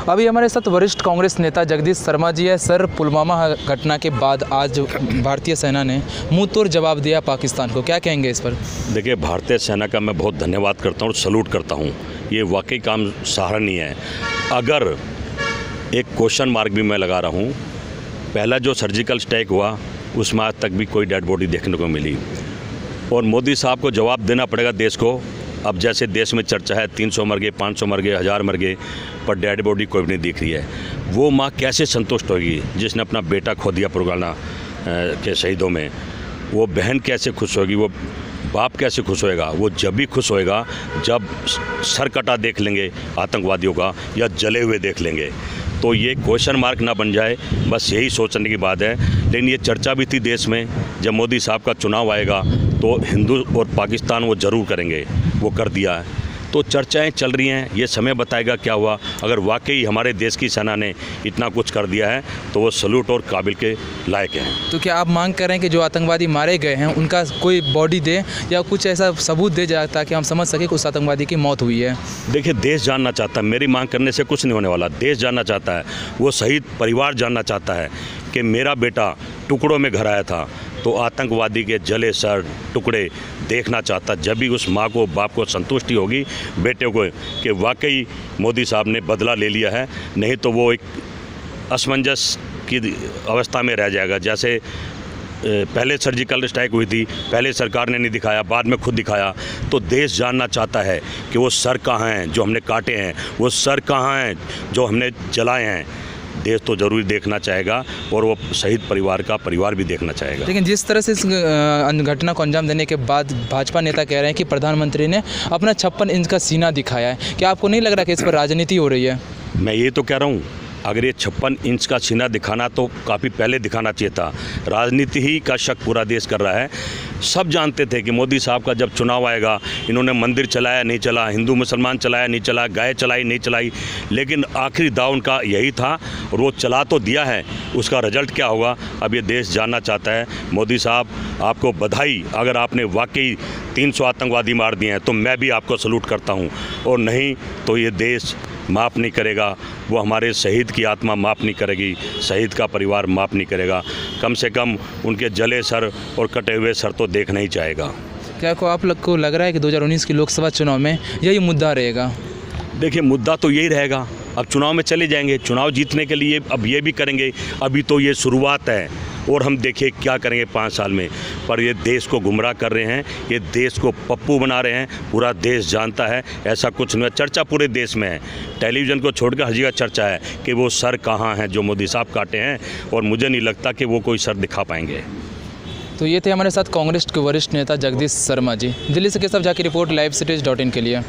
अभी हमारे साथ वरिष्ठ कांग्रेस नेता जगदीश शर्मा जी है। सर, पुलवामा घटना के बाद आज भारतीय सेना ने मुंह तोड़ जवाब दिया पाकिस्तान को, क्या कहेंगे इस पर? देखिए, भारतीय सेना का मैं बहुत धन्यवाद करता हूँ और सलूट करता हूँ। ये वाकई काम सराहनीय है। अगर एक क्वेश्चन मार्क भी मैं लगा रहा हूँ, पहला जो सर्जिकल स्ट्राइक हुआ उसमें आज तक भी कोई डेड बॉडी देखने को मिली, और मोदी साहब को जवाब देना पड़ेगा देश को। अब जैसे देश में चर्चा है 300 मर गए, 500 मर गए, 1000 मर गए, पर डेड बॉडी कोई भी नहीं दिख रही है। वो माँ कैसे संतुष्ट होगी जिसने अपना बेटा खो दिया पुलवामा के शहीदों में? वो बहन कैसे खुश होगी? वो बाप कैसे खुश होएगा? वो जब भी खुश होएगा जब सर कटा देख लेंगे आतंकवादियों का या जले हुए देख लेंगे। तो ये क्वेश्चन मार्क ना बन जाए, बस यही सोचने की बात है। लेकिन ये चर्चा भी थी देश में, जब मोदी साहब का चुनाव आएगा तो हिंदू और पाकिस्तान वो ज़रूर करेंगे, वो कर दिया है। तो चर्चाएं चल रही हैं, ये समय बताएगा क्या हुआ। अगर वाकई हमारे देश की सेना ने इतना कुछ कर दिया है तो वो सलूट और काबिल के लायक हैं। तो क्या आप मांग कर रहे हैं कि जो आतंकवादी मारे गए हैं उनका कोई बॉडी दे या कुछ ऐसा सबूत दे जाए ताकि हम समझ सकें कि उस आतंकवादी की मौत हुई है? देखिए, देश जानना चाहता है, मेरी मांग करने से कुछ नहीं होने वाला। देश जानना चाहता है, वो शहीद परिवार जानना चाहता है कि मेरा बेटा टुकड़ों में घर आया था, तो आतंकवादी के जले सर टुकड़े देखना चाहता। जब भी उस माँ को बाप को संतुष्टि होगी बेटे को कि वाकई मोदी साहब ने बदला ले लिया है, नहीं तो वो एक असमंजस की अवस्था में रह जाएगा। जैसे पहले सर्जिकल स्ट्राइक हुई थी, पहले सरकार ने नहीं दिखाया, बाद में खुद दिखाया। तो देश जानना चाहता है कि वो सर कहाँ हैं जो हमने काटे हैं, वो सर कहाँ हैं जो हमने जलाए हैं। देश तो ज़रूरी देखना चाहेगा और वो शहीद परिवार का परिवार भी देखना चाहेगा। लेकिन जिस तरह से इस घटना को अंजाम देने के बाद भाजपा नेता कह रहे हैं कि प्रधानमंत्री ने अपना 56 इंच का सीना दिखाया है, क्या आपको नहीं लग रहा कि इस पर राजनीति हो रही है? मैं ये तो कह रहा हूँ, अगर ये 56 इंच का सीना दिखाना तो काफ़ी पहले दिखाना चाहिए था। राजनीति ही का शक पूरा देश कर रहा है। सब जानते थे कि मोदी साहब का जब चुनाव आएगा, इन्होंने मंदिर चलाया नहीं चला, हिंदू मुसलमान चलाया नहीं चला, गाय चलाई नहीं चलाई, लेकिन आखिरी दाव उनका यही था और वो चला तो दिया है। उसका रिजल्ट क्या होगा अब ये देश जानना चाहता है। मोदी साहब, आपको बधाई। अगर आपने वाकई 300 आतंकवादी मार दिए हैं तो मैं भी आपको सलूट करता हूँ, और नहीं तो ये देश माफ़ नहीं करेगा। वो हमारे शहीद की आत्मा माफ़ नहीं करेगी, शहीद का परिवार माफ़ नहीं करेगा। कम से कम उनके जले सर और कटे हुए सर तो देखना ही चाहेगा। क्या आप लोग को लग रहा है कि 2019 के लोकसभा चुनाव में यही मुद्दा रहेगा? देखिए, मुद्दा तो यही रहेगा। अब चुनाव में चले जाएंगे, चुनाव जीतने के लिए अब ये भी करेंगे। अभी तो ये शुरुआत है और हम देखिए क्या करेंगे 5 साल में। पर ये देश को गुमराह कर रहे हैं, ये देश को पप्पू बना रहे हैं। पूरा देश जानता है ऐसा कुछ नहीं है। चर्चा पूरे देश में है, टेलीविज़न को छोड़कर हर जगह चर्चा है कि वो सर कहाँ हैं जो मोदी साहब काटे हैं, और मुझे नहीं लगता कि वो कोई सर दिखा पाएंगे। तो ये थे हमारे साथ कांग्रेस के वरिष्ठ नेता जगदीश शर्मा जी। दिल्ली से केशव झा की रिपोर्ट, लाइव सिटीज.in के लिए।